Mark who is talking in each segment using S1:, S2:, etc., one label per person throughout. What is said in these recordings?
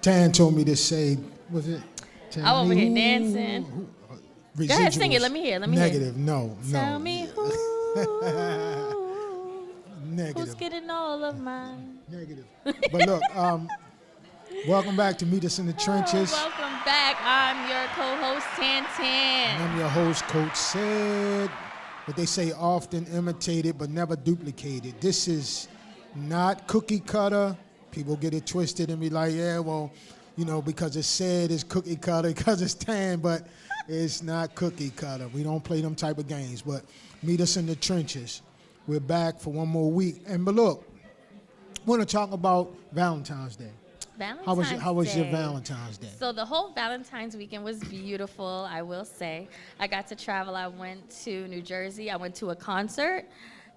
S1: Tan told me to say, was it?
S2: I'm over here dancing. Go ahead, sing it. Let me hear.
S1: Negative. No.
S2: Tell me who.
S1: Negative.
S2: Who's getting all of mine?
S1: Negative. But look, welcome back to Meet Us in the Trenches.
S2: Welcome back. I'm your co-host, Tan.
S1: And I'm your host, Coach Sid. What they say, often imitated but never duplicated. This is not cookie cutter. People get it twisted and be like, yeah, well, you know, because it's said it's cookie cutter, because it's Tan, but it's not cookie cutter. We don't play them type of games. But Meet Us in the Trenches. We're back for one more week. But look, I want to talk about Valentine's Day. How was your Valentine's Day?
S2: So the whole Valentine's weekend was beautiful, I will say. I got to travel. I went to New Jersey. I went to a concert.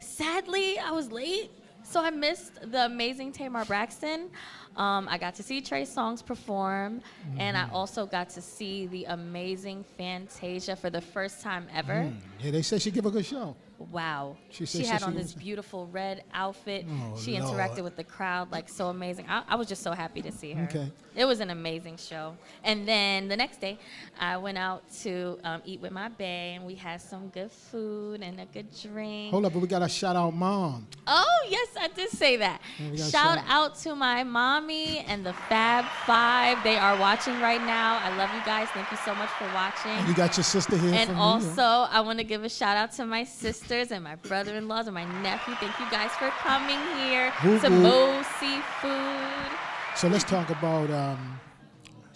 S2: Sadly, I was late, so I missed the amazing Tamar Braxton. I got to see Trey Songz perform, and I also got to see the amazing Fantasia for the first time ever.
S1: Yeah, they said she gave a good show.
S2: Wow. She had on this beautiful red outfit. She interacted with the crowd like so amazing. I was just so happy to see her.
S1: Okay.
S2: It was an amazing show. And then the next day, I went out to eat with my bae, and we had some good food and a good drink.
S1: Hold up, but we got to shout out Mom.
S2: Oh, yes, I did say that. Shout out to my mommy and the Fab Five. They are watching right now. I love you guys. Thank you so much for watching.
S1: And you got your sister here
S2: and
S1: from
S2: also, I want to give a shout out to my sisters and my brother-in-laws and my nephew. Thank you guys for coming here to Mo Seafood.
S1: So let's talk about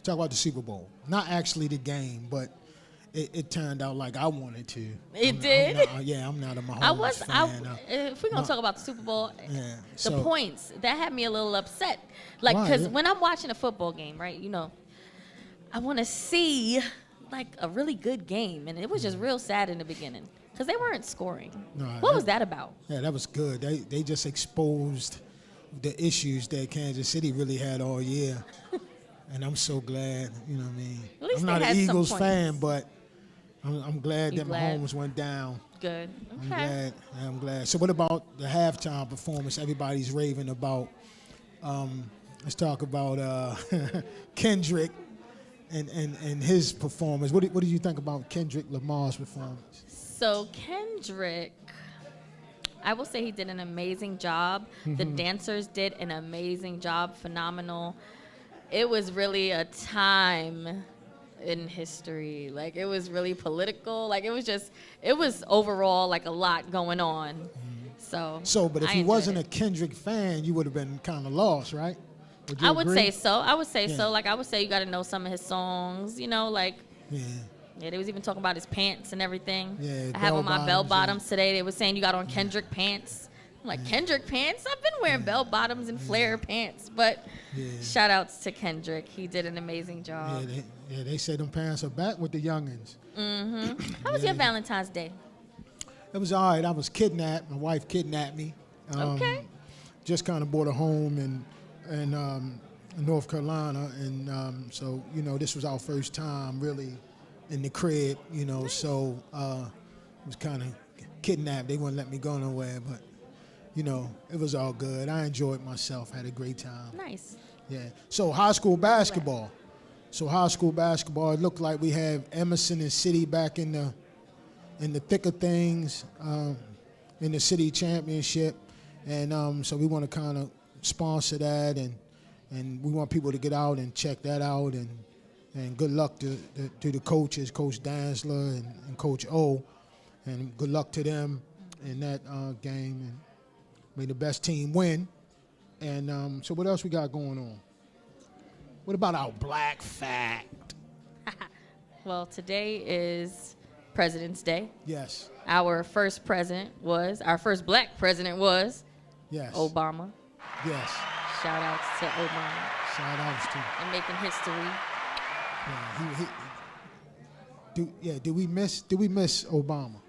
S1: the Super Bowl. Not actually the game, but it turned out like I wanted to.
S2: It did?
S1: I'm not a Mahomes fan.
S2: If we're going to talk about the Super Bowl,
S1: so,
S2: the points, that had me a little upset. Like, because when I'm watching a football game, right, you know, I want to see, like, a really good game. And it was just real sad in the beginning because they weren't scoring. What was that about?
S1: Yeah, that was good. They just exposed the issues that Kansas City really had all year. And I'm so glad, you know what I mean?
S2: At least
S1: I'm not an Eagles fan, but I'm glad that Mahomes went down.
S2: Good. Okay.
S1: I'm glad. So what about the halftime performance everybody's raving about? Let's talk about Kendrick and his performance. What do you think about Kendrick Lamar's performance?
S2: So Kendrick, I will say he did an amazing job. The dancers did an amazing job, phenomenal. It was really a time in history. Like, it was really political. Like, it was overall like a lot going on.
S1: But if you wasn't a Kendrick fan, you would have been kind of lost, right?
S2: I would say so. Like, I would say you got to know some of his songs, you know, like. Yeah, they was even talking about his pants and everything.
S1: Yeah,
S2: I have on my bell bottoms today. They were saying you got on Kendrick pants. I'm like, Kendrick pants? I've been wearing bell bottoms and flare pants. But shout outs to Kendrick. He did an amazing job.
S1: They say them pants are back with the youngins.
S2: How was your Valentine's Day?
S1: It was all right. I was kidnapped. My wife kidnapped me.
S2: Okay.
S1: Just kind of bought a home in North Carolina. And so, you know, this was our first time really in the crib, you know, so it was kind of kidnapped. They wouldn't let me go nowhere, but, you know, it was all good. I enjoyed myself, had a great time.
S2: Nice.
S1: Yeah. So high school basketball. It looked like we have Emerson and City back in the thick of things, in the city championship. And so we want to kind of sponsor that, and we want people to get out and check that out, and good luck to the coaches, Coach Dansler and Coach O, and good luck to them in that game. And may the best team win. And so what else we got going on? What about our black fact?
S2: Well, today is President's Day.
S1: Yes.
S2: Our first black president was
S1: yes.
S2: Obama.
S1: Yes.
S2: Shout outs to Obama.
S1: Shout outs to
S2: and making history.
S1: Did we miss Obama?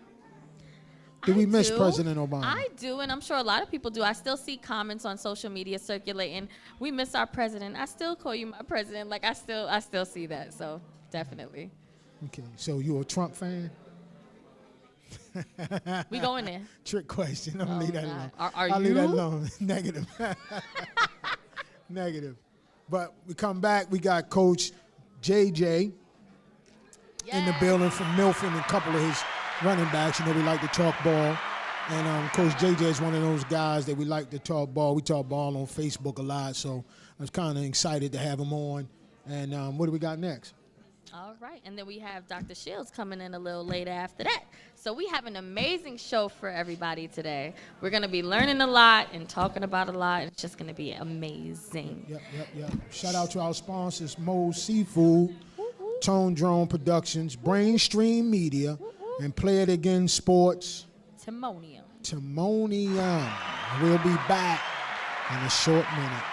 S1: Did we miss President Obama?
S2: I do, and I'm sure a lot of people do. I still see comments on social media circulating. We miss our president. I still call you my president. Like, I still see that. So definitely.
S1: Okay, so you a Trump fan?
S2: We going there.
S1: Trick question. I'm gonna leave that alone.
S2: Are
S1: I'll
S2: you?
S1: leave that alone. Negative. Negative. But we come back, we got Coach JJ in the building from Milford and a couple of his running backs. You know, we like to talk ball. And Coach JJ is one of those guys that we like to talk ball. We talk ball on Facebook a lot, so I was kind of excited to have him on. And what do we got next?
S2: All right, and then we have Dr. Shields coming in a little later after that. So we have an amazing show for everybody today. We're going to be learning a lot and talking about a lot. It's just going to be amazing.
S1: Yep. Shout out to our sponsors, Mo's Seafood, Tone Drone Productions, Brainstream Media, and Play It Again Sports.
S2: Timonium.
S1: We'll be back in a short minute.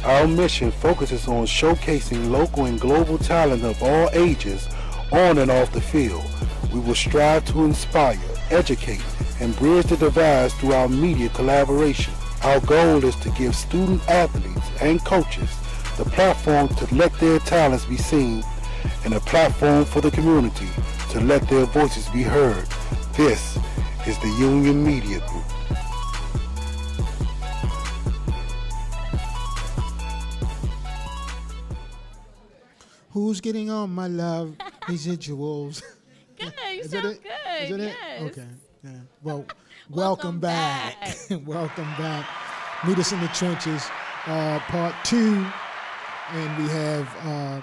S3: Our mission focuses on showcasing local and global talent of all ages on and off the field. We will strive to inspire, educate, and bridge the divides through our media collaboration. Our goal is to give student athletes and coaches the platform to let their talents be seen and a platform for the community to let their voices be heard. This is the Union Media Group.
S1: Who's getting on my love residuals?
S2: Good, you
S1: Is
S2: sound
S1: it?
S2: good.
S1: Is it?
S2: Yes.
S1: Okay. Yeah. Well, welcome back. Welcome back. Meet us in the trenches, part 2, and we have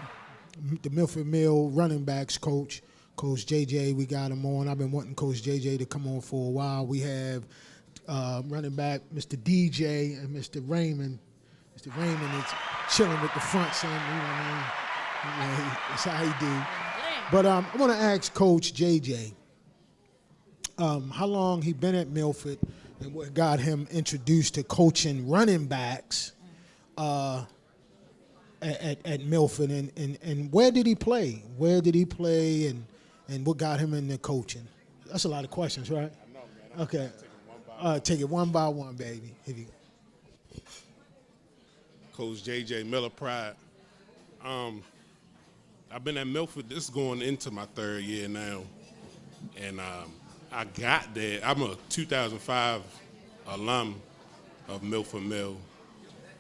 S1: the Milford Mill running backs coach, Coach JJ. We got him on. I've been wanting Coach JJ to come on for a while. We have running back Mr. DJ and Mr. Raymond. Mr. Raymond is chilling with the front, saying, you know what I mean? Yeah, that's how he do. But I want to ask Coach JJ how long he been at Milford and what got him introduced to coaching running backs at Milford, and where did he play? Where did he play, and what got him into coaching? That's a lot of questions, right?
S4: I know, man.
S1: Okay. Take it one by one, baby.
S4: Coach JJ Miller Pride. I've been at Milford. This is going into my 3rd year now, and I got there. I'm a 2005 alum of Milford Mill,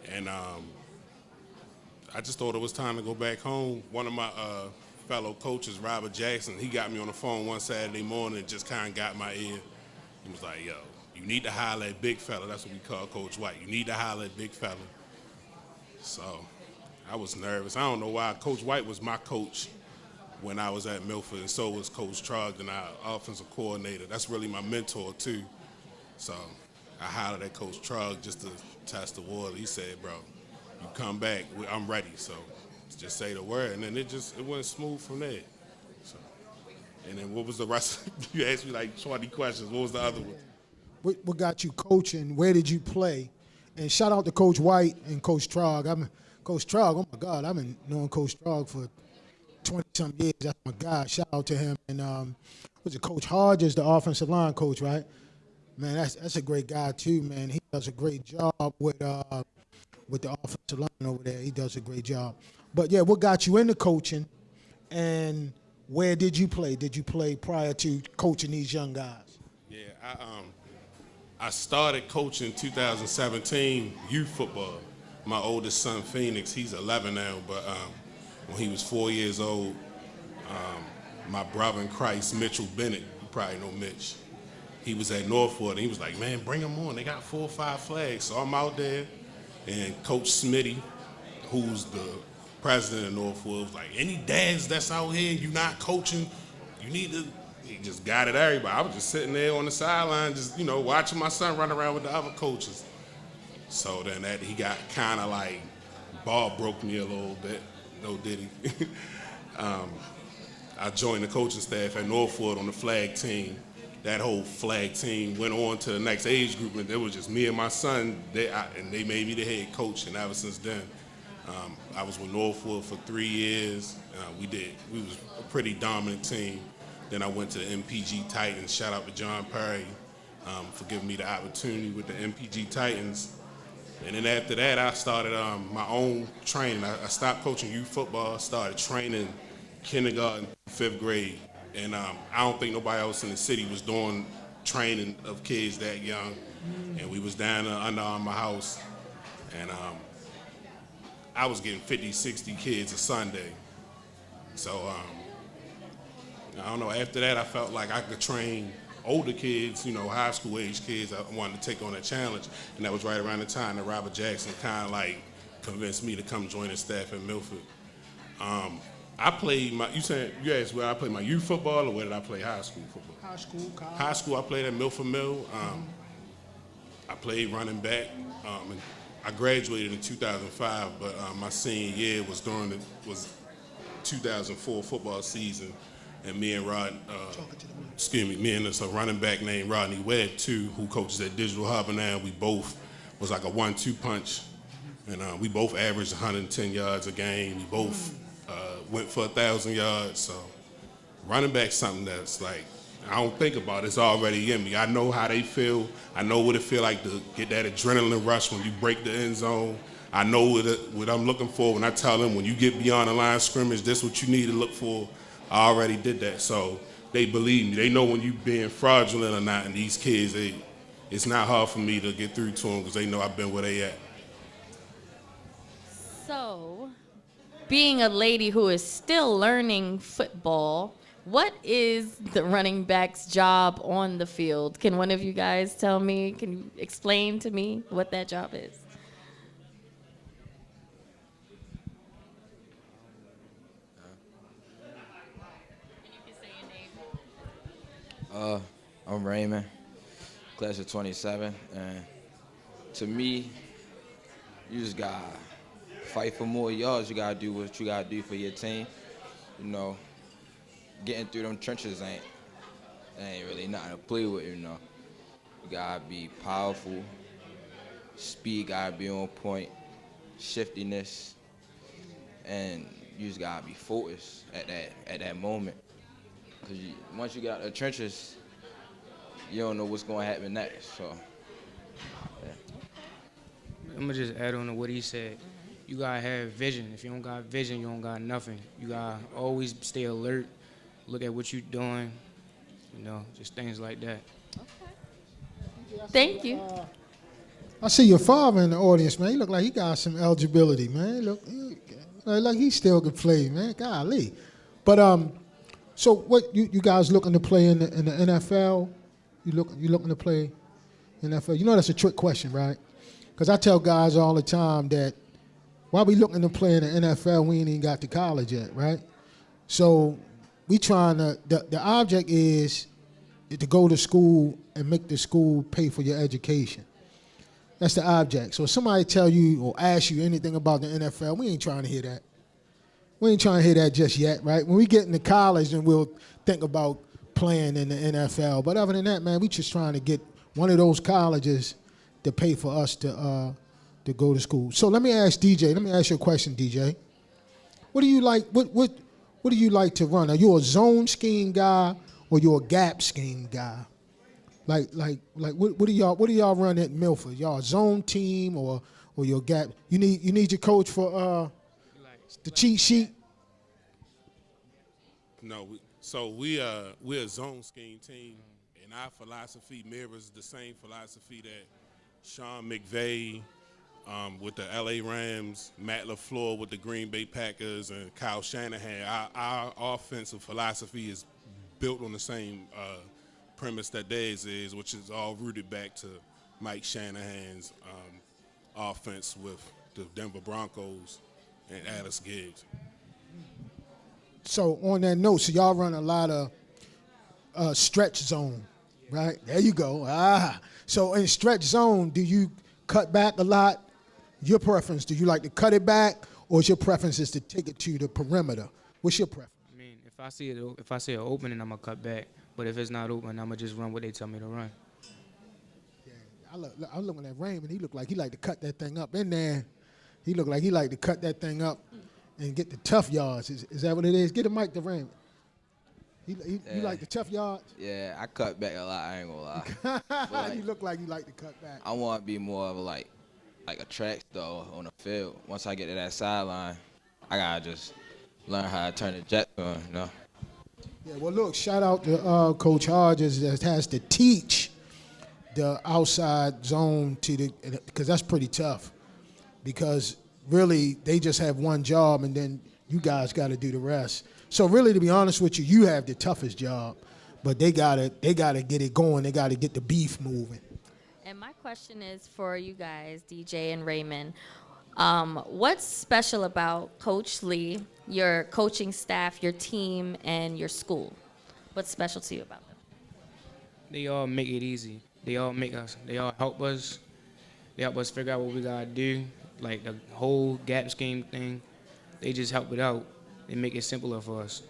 S4: and I just thought it was time to go back home. One of my fellow coaches, Robert Jackson, he got me on the phone one Saturday morning and just kind of got my ear. He was like, yo, you need to holler at big fella. That's what we call Coach White. You need to holler at big fella. So I was nervous. I don't know why. Coach White was my coach when I was at Milford, and so was Coach Trogdon, our offensive coordinator. That's really my mentor, too. So I hollered at Coach Trog just to test the water. He said, bro, you come back, I'm ready. So just say the word. And then it went smooth from there. So, and then what was the rest? You asked me like 20 questions. What was the other one?
S1: What got you coaching? Where did you play? And shout out to Coach White and Coach Trog. Coach Trog, oh my God, I've been knowing Coach Trog for 20-some years. That's my guy. Shout out to him. And was it Coach Hodges, the offensive line coach, right? Man, that's a great guy too, man. He does a great job with with the offensive line over there. He does a great job. But yeah, what got you into coaching, and where did you play? Did you play prior to coaching these young guys?
S4: Yeah, I started coaching 2017 youth football. My oldest son, Phoenix, he's 11 now, but when he was 4 years old, my brother in Christ, Mitchell Bennett, you probably know Mitch, he was at Northwood, and he was like, man, bring them on. They got 4 or 5 flags. So I'm out there, and Coach Smitty, who's the president of Northwood, was like, any dads that's out here, you not coaching, you need to, he just guided everybody. I was just sitting there on the sideline, just, watching my son run around with the other coaches. So then he got kind of like, ball broke me a little bit, no did he? I joined the coaching staff at Northwood on the flag team. That whole flag team went on to the next age group, and it was just me and my son, and they made me the head coach, and ever since then, I was with Northwood for 3 years. We was a pretty dominant team. Then I went to the MPG Titans. Shout out to John Perry for giving me the opportunity with the MPG Titans. And then after that, I started my own training. I stopped coaching youth football, started training kindergarten, 5th grade. And I don't think nobody else in the city was doing training of kids that young. And we was down there Under Armour house. And I was getting 50, 60 kids a Sunday. So, I don't know, after that I felt like I could train older kids, high school age kids. I wanted to take on that challenge. And that was right around the time that Robert Jackson kind of like convinced me to come join his staff in Milford. I played you asked where I played my youth football or where did I play high school football?
S1: High school, college.
S4: High school, I played at Milford Mill. I played running back. And I graduated in 2005, but my senior year was was 2004 football season, and me and me and this running back named Rodney Webb too, who coaches at Digital Hub now. We both was like a 1-2 punch, and we both averaged 110 yards a game. We both went for 1,000 yards. So running back's something that's like, I don't think about it. It's already in me. I know how they feel. I know what it feel like to get that adrenaline rush when you break the end zone. I know what I'm looking for when I tell them when you get beyond the line of scrimmage, this is what you need to look for. I already did that. So they believe me. They know when you being fraudulent or not. And these kids, it's not hard for me to get through to them because they know I've been where they at.
S2: So, being a lady who is still learning football, what is the running back's job on the field? Can one of you guys tell me, can you explain to me what that job is?
S5: I'm Raymond, class of 27, and to me, you just gotta fight for more yards. You gotta do what you gotta do for your team. Getting through them trenches ain't really nothing to play with. You gotta be powerful. Speed gotta be on point. Shiftiness, and you just gotta be focused at that moment. Cause once you get out the trenches, you don't know what's gonna happen next. So, yeah.
S6: I'm gonna just add on to what he said. You gotta have vision. If you don't got vision, you don't got nothing. You gotta always stay alert, look at what you're doing, just things like that.
S2: Okay. Thank you.
S1: I see your father in the audience, man. He look like he got some eligibility, man. Look like he still can play, man. Golly. But so what you guys looking to play in the NFL? You looking to play NFL? That's a trick question, right? Because I tell guys all the time that while we looking to play in the NFL, we ain't even got to college yet, right? So we trying to, the object is to go to school and make the school pay for your education. That's the object. So if somebody tell you or ask you anything about the NFL, we ain't trying to hear that. We ain't trying to hear that just yet, right? When we get into college, then we'll think about playing in the NFL. But other than that, man, we just trying to get one of those colleges to pay for us to go to school. So let me ask DJ. Let me ask you a question, DJ. What do you like? What do you like to run? Are you a zone scheme guy or you a gap scheme guy? Like what do y'all run at Milford? Y'all a zone team or or your gap. You need your coach for the cheat sheet.
S4: No, we're a zone scheme team, and our philosophy mirrors the same philosophy that Sean McVay with the LA Rams, Matt LaFleur with the Green Bay Packers, and Kyle Shanahan. Our offensive philosophy is built on the same premise that theirs is, which is all rooted back to Mike Shanahan's offense with the Denver Broncos and Alice Gibbs.
S1: So on that note, so y'all run a lot of stretch zone, right? There you go. So in stretch zone, do you cut back a lot? Your preference, do you like to cut it back, or is your preference is to take it to the perimeter? What's your preference?
S6: I mean, if I see an opening, I'm gonna cut back. But if it's not open, I'm gonna just run what they tell me to run.
S1: Yeah, I'm looking at Raymond. He looked like he like to cut that thing up in there. He looked like he like to cut that thing up and get the tough yards. Is that what it is? Get a mic to Raymond. You like the tough yards?
S5: Yeah, I cut back a lot. I ain't gonna lie. But,
S1: You look like you like to cut back.
S5: I want to be more of a like a track star on the field. Once I get to that sideline, I gotta just learn how to turn the jet on, you know.
S1: Yeah, well, look, shout out to Coach Hodges that has to teach the outside zone because that's pretty tough. Because really, they just have one job, and then you guys got to do the rest. So really, to be honest with you, you have the toughest job, but they gotta get it going. They gotta get the beef moving.
S2: And my question is for you guys, DJ and Raymond. What's special about Coach Lee, your coaching staff, your team, and your school? What's special to you about them?
S6: They all make it easy. They all help us. They help us figure out what we gotta do. Like the whole gap scheme thing, they just help it out. They make it simpler for us.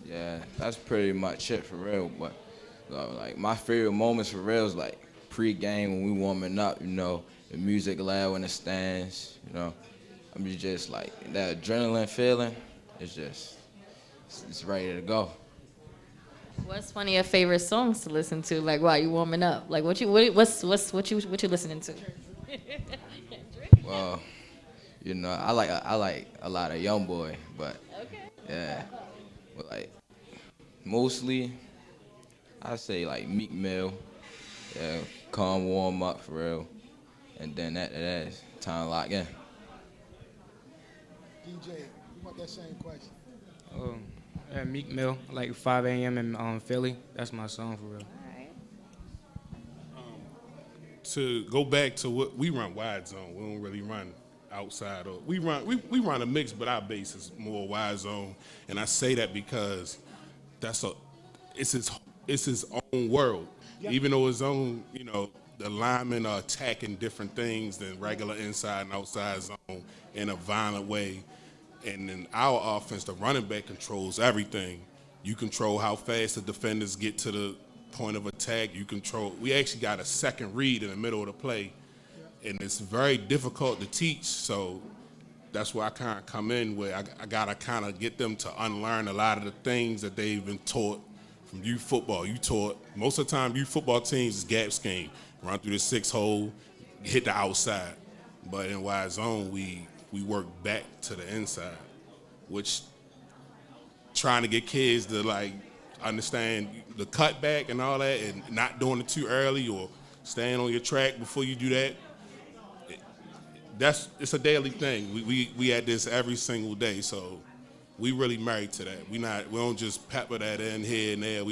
S5: Yeah, that's pretty much it for real. But like my favorite moments for real is like pre-game when we warming up. You know, the music loud in the stands. You know, I mean just like that adrenaline feeling. It's ready to go.
S2: What's one of your favorite songs to listen to? Like while you warming up? Like what you listening to?
S5: Well, you know, I like a lot of Young Boy, but yeah, but like mostly I say like Meek Mill, yeah, calm warm up for real, and then after that it's time to lock in.
S1: DJ, you want that same question?
S6: Yeah, Meek Mill, like 5 a.m. in Philly. That's my song for real.
S4: To go back to what we run wide zone, we don't really run outside. Or we run a mix, but our base is more wide zone. And I say that because it's his own world. Yep. Even though his own, you know, the linemen are attacking different things than regular inside and outside zone in a violent way. And in our offense, the running back controls everything. You control how fast the defenders get to the point of attack. We actually got a second read in the middle of the play, and it's very difficult to teach. So that's where I kind of come in, where I gotta kind of get them to unlearn a lot of the things that they've been taught from youth football. Most of the time, youth football teams is gap scheme, run through the 6-hole, hit the outside. But in wide zone, we work back to the inside, which trying to get kids to like understand the cutback and all that, and not doing it too early or staying on your track before you do that. It's a daily thing. We at this every single day, so we really married to that. We don't just pepper that in here and there.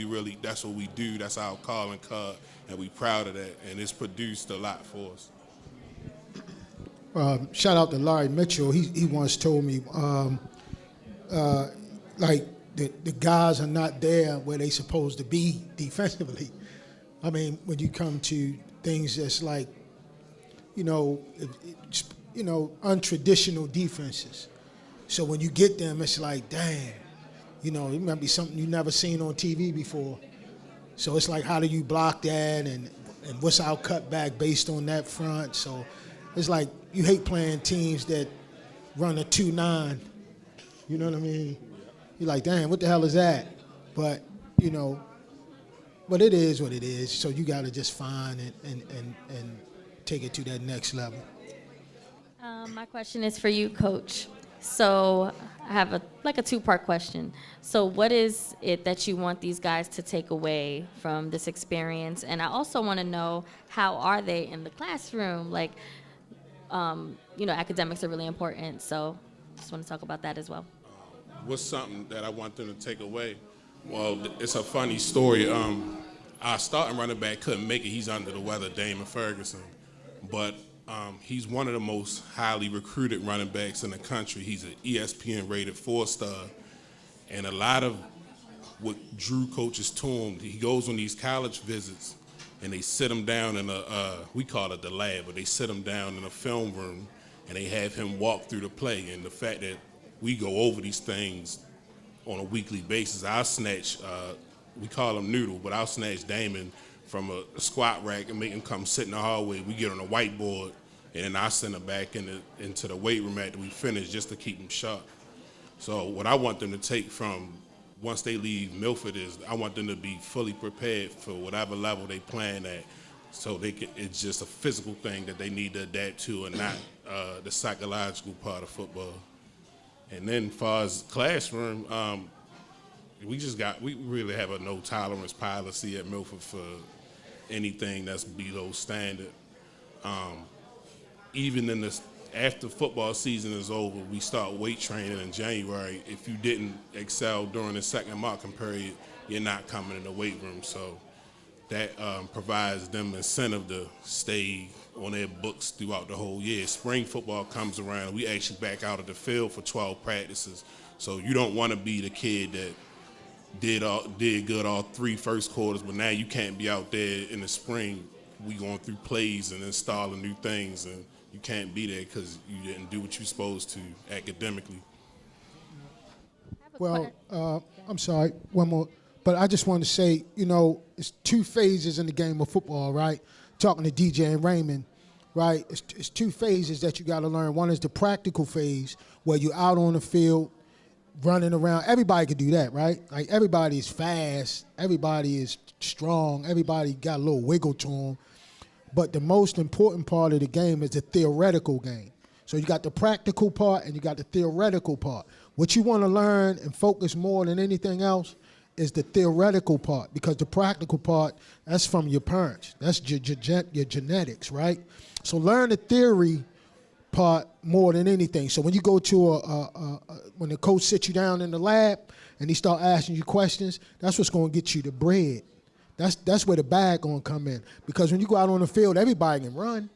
S4: That's what we do. That's our calling card, and we proud of that. And it's produced a lot for us.
S1: Shout out to Larry Mitchell. He once told me, like the guys are not there where they supposed to be defensively. I mean, when you come to things that's like, untraditional defenses. So when you get them, it's like, damn, it might be something you never seen on TV before. So it's like, how do you block that, and what's our cutback based on that front? So it's like you hate playing teams that run a 2-9. You know what I mean? You're like, damn, what the hell is that? But but it is what it is. So you got to just find it and take it to that next level.
S2: My question is for you, Coach. So I have a two-part question. So what is it that you want these guys to take away from this experience? And I also want to know, how are they in the classroom? Like, academics are really important. So just want to talk about that as well.
S4: What's something that I want them to take away? Well, it's a funny story. Our starting running back couldn't make it. He's under the weather, Damon Ferguson. But he's one of the most highly recruited running backs in the country. He's an ESPN-rated 4-star. And a lot of what Drew coaches to him, he goes on these college visits, and they sit him down in we call it the lab, but they sit him down in a film room, and they have him walk through the play. And the fact that we go over these things on a weekly basis, I'll snatch, we call him Noodle, but I'll snatch Damon from a squat rack and make him come sit in the hallway. We get on a whiteboard, and then I send him back into the weight room after we finish just to keep him sharp. So what I want them to take from once they leave Milford is I want them to be fully prepared for whatever level they plan at. So it's just a physical thing that they need to adapt to, and not the psychological part of football. And then as far as classroom, we really have a no tolerance policy at Milford for anything that's below standard. Even after football season is over, we start weight training in January. If you didn't excel during the second marking period, you're not coming in the weight room. So that provides them incentive to stay on their books throughout the whole year. Spring football comes around, we actually back out of the field for 12 practices. So you don't want to be the kid that did good all 3 first quarters, but now you can't be out there in the spring. We going through plays and installing new things, and you can't be there because you didn't do what you're supposed to academically.
S1: Well, I'm sorry, one more. But I just want to say, it's 2 phases in the game of football, right? Talking to DJ and Raymond, right? It's 2 phases that you got to learn. One is the practical phase, where you're out on the field, running around. Everybody can do that, right? Like, everybody is fast. Everybody is strong. Everybody got a little wiggle to them. But the most important part of the game is the theoretical game. So you got the practical part and you got the theoretical part. What you want to learn and focus more than anything else is the theoretical part, because the practical part, that's from your parents. That's your genetics, right? So learn the theory part more than anything. So when you go to when the coach sits you down in the lab and he start asking you questions, that's what's going to get you the bread. That's where the bag going to come in. Because when you go out on the field, everybody can run.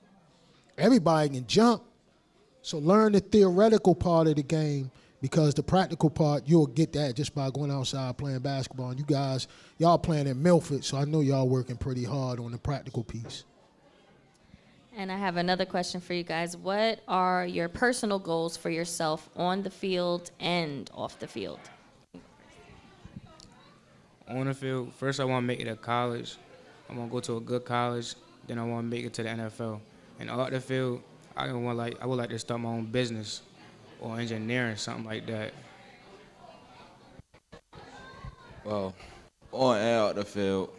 S1: Everybody can jump. So learn the theoretical part of the game, because the practical part, you'll get that just by going outside playing basketball. And you guys, y'all playing in Milford, so I know y'all working pretty hard on the practical piece.
S2: And I have another question for you guys. What are your personal goals for yourself on the field and off the field?
S6: On the field, first I want to make it to college. I want to go to a good college. Then I want to make it to the NFL. And off the field, I would like to start my own business or engineering, something like that.
S5: Well, on and out the field,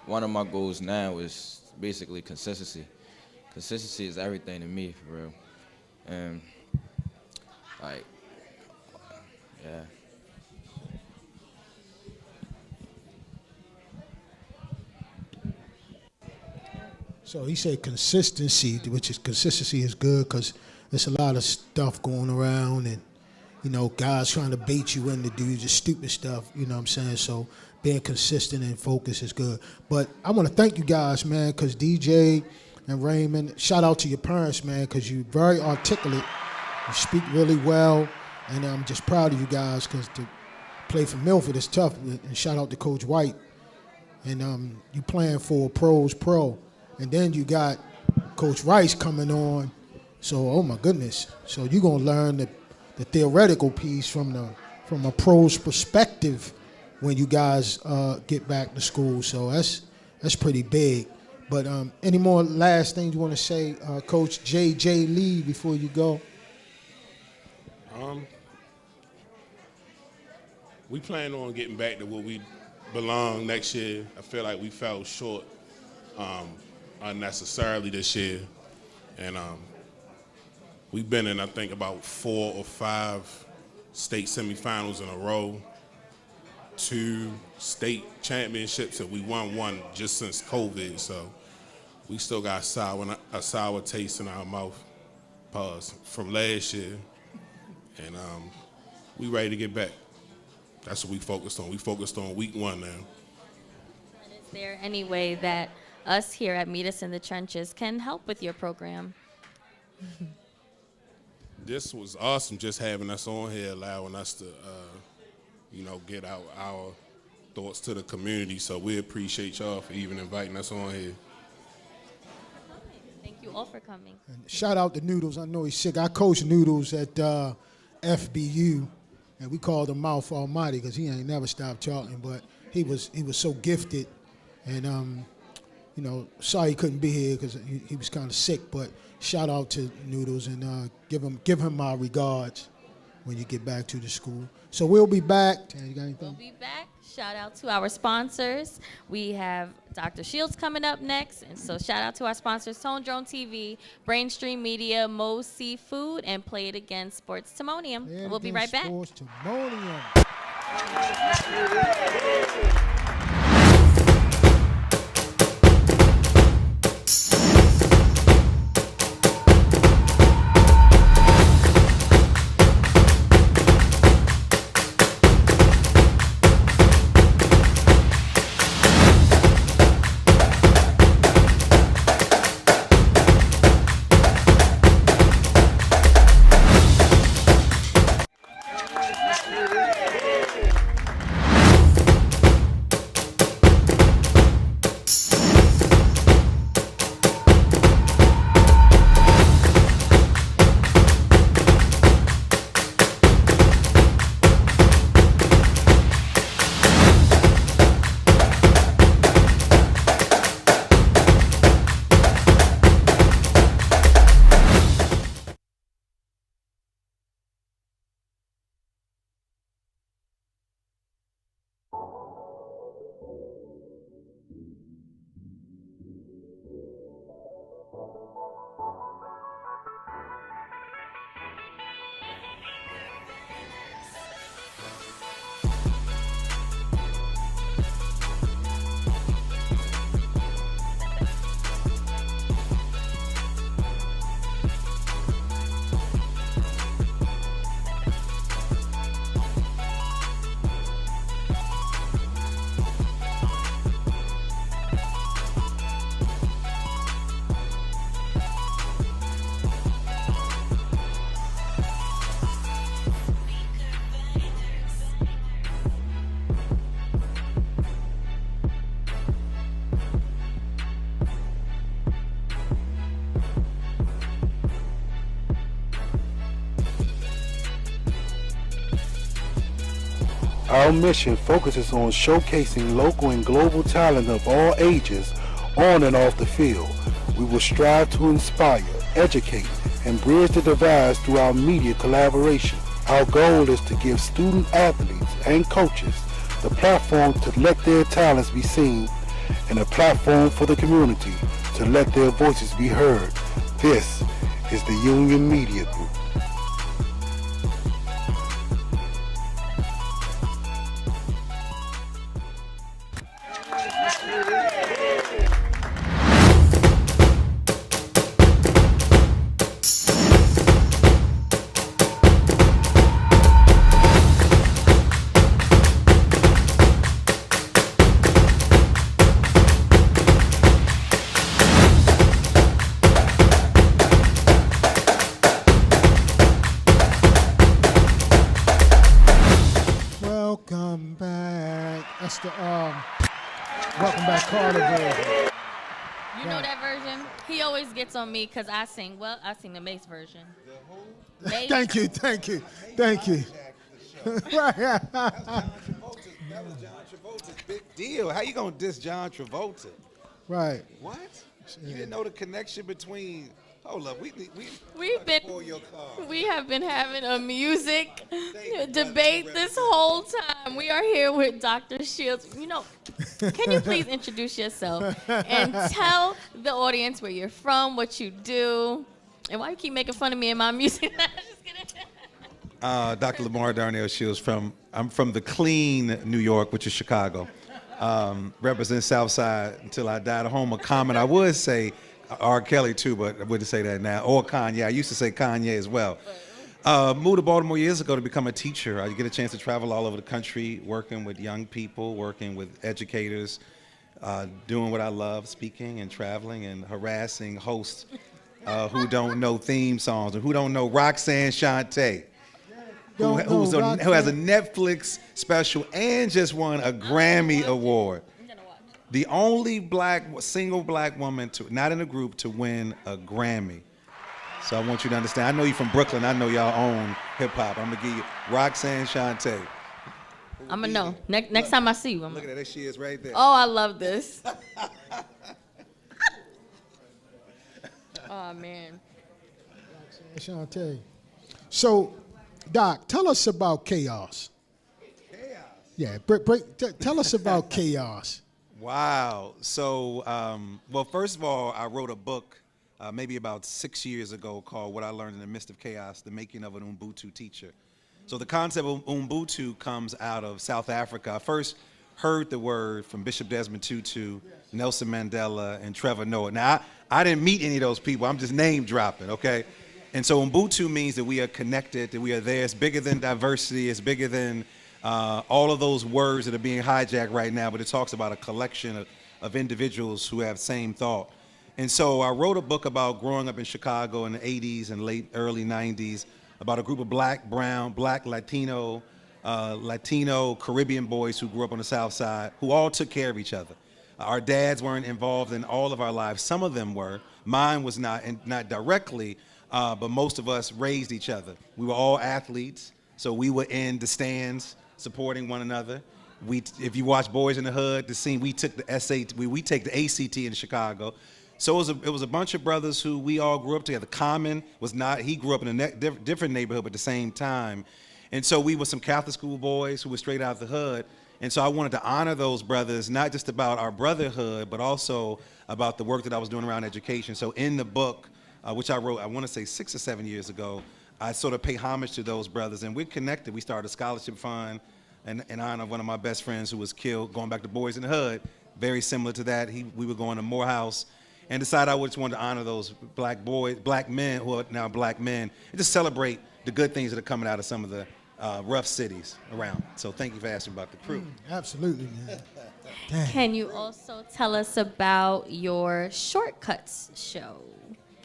S5: one of my goals now is basically consistency. Consistency is everything to me, for real. And, yeah.
S1: So he said consistency, consistency is good, because there's a lot of stuff going around, and guys trying to bait you in to do just stupid stuff, you know what I'm saying? So being consistent and focused is good. But I want to thank you guys, man, because DJ and Raymond, shout out to your parents, man, because you're very articulate. You speak really well, and I'm just proud of you guys, because to play for Milford is tough. And shout out to Coach White. And you playing for a pros pro. And then you got Coach Rice coming on. So, oh my goodness. So you're going to learn the theoretical piece from a pro's perspective when you guys get back to school. So that's pretty big. But any more last things you want to say, Coach J.J. Lee, before you go?
S4: We plan on getting back to where we belong next year. I feel like we fell short unnecessarily this year. And we've been in, I think, about 4 or 5 state semifinals in a row, 2 state championships, and we won 1 just since COVID. So we still got a sour taste in our mouth, pause, from last year. And we ready to get back. That's what we focused on. We focused on week 1 now.
S2: Is there any way that us here at Meet Us in the Trenches can help with your program?
S4: This was awesome, just having us on here, allowing us to, get out our thoughts to the community. So we appreciate y'all for even inviting us on here.
S2: Thank you all for coming.
S1: And shout out to Noodles. I know he's sick. I coach Noodles at FBU, and we called him Mouth Almighty because he ain't never stopped talking. But he was so gifted, and sorry he couldn't be here because he was kind of sick. But shout out to Noodles, and give him my regards when you get back to the school. So we'll be back. You got anything?
S2: We'll be back. Shout out to our sponsors. We have Dr. Shields coming up next. And so shout out to our sponsors, Tone Drone TV, Brainstream Media, Moe's Seafood, and Play It Again Sports Timonium. We'll be right back.
S1: Sports Timonium.
S3: Our mission focuses on showcasing local and global talent of all ages on and off the field. We will strive to inspire, educate, and bridge the divides through our media collaboration. Our goal is to give student athletes and coaches the platform to let their talents be seen and a platform for the community to let their voices be heard. This is the Union Media Group.
S1: Welcome back. That's the Welcome Back Carter version.
S2: You know that version? He always gets on me because I sing the Mace version. Mace.
S1: Thank you. Right.
S7: That was John Travolta's big deal. How you gonna diss John Travolta?
S1: Right.
S7: What? You didn't know the connection between? Hold up,
S2: We have been having a music debate this whole time. We are here with Dr. Shields. Can you please introduce yourself and tell the audience where you're from, what you do, and why you keep making fun of me and my music? Just kidding.
S7: Dr. LaMarr Darnell Shields I'm from the clean New York, which is Chicago. Represent Southside until I died. A home of Common. I would say R. Kelly too, but I wouldn't say that now. Or Kanye. I used to say Kanye as well. Moved to Baltimore years ago to become a teacher. I get a chance to travel all over the country, working with young people, working with educators, doing what I love, speaking and traveling and harassing hosts who don't know theme songs or who don't know Roxanne Shante. Who has a Netflix special and just won a Grammy Award. The only single black woman, not in a group, to win a Grammy. So I want you to understand. I know you're from Brooklyn. I know y'all own hip hop. I'm gonna give you Roxanne Shante.
S2: I'm gonna know. Next time I see you.
S7: Look at that. There she is right there.
S2: Oh, I love this. Oh, man.
S1: Shantae. So, Doc, tell us about Chaos.
S7: Chaos.
S1: Yeah, tell us about Chaos.
S7: Wow. So, well, first of all, I wrote a book maybe about 6 years ago called What I Learned in the Midst of Chaos, The Making of an Ubuntu Teacher. So the concept of Ubuntu comes out of South Africa. I first heard the word from Bishop Desmond Tutu, Nelson Mandela, and Trevor Noah. Now, I didn't meet any of those people. I'm just name dropping, okay? And so Ubuntu means that we are connected, that we are there. It's bigger than diversity. It's bigger than all of those words that are being hijacked right now, but it talks about a collection of individuals who have same thought. And so I wrote a book about growing up in Chicago in the 80s and early 90s, about a group of black, brown, black, Latino, Caribbean boys who grew up on the South Side, who all took care of each other. Our dads weren't involved in all of our lives. Some of them were. Mine was not, and not directly, but most of us raised each other. We were all athletes, so we were in the stands supporting one another. If you watch Boys in the Hood, the scene, we took the SAT, we take the ACT in Chicago. So it was a bunch of brothers who we all grew up together. Common was not, he grew up in a different neighborhood, but at the same time. And so we were some Catholic school boys who were straight out the hood. And so I wanted to honor those brothers, not just about our brotherhood, but also about the work that I was doing around education. So in the book, which I wrote, I want to say 6 or 7 years ago, I sort of pay homage to those brothers. And we're connected. We started a scholarship fund in honor of one of my best friends who was killed, going back to Boys in the Hood, very similar to that. We were going to Morehouse and decided I just wanted to honor those black men who are now black men, and just celebrate the good things that are coming out of some of the rough cities around. So thank you for asking about the crew.
S1: Absolutely, man. Dang.
S2: Can you also tell us about your Shortcuts show?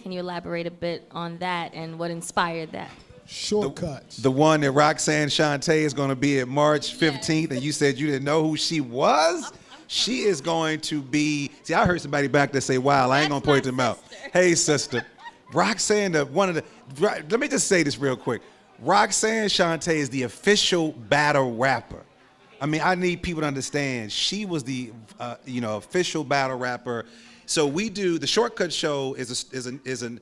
S2: Can you elaborate a bit on that and what inspired that?
S1: Shortcuts.
S7: The one that Roxanne Shante is going to be at March 15th, and you said you didn't know who she was? She is going to be, see, I heard somebody back there say, wow, I ain't going to point them out. Hey, sister. Roxanne, let me just say this real quick. Roxanne Shante is the official battle rapper. I mean, I need people to understand. She was the, official battle rapper. So we do, the Shortcut Show is a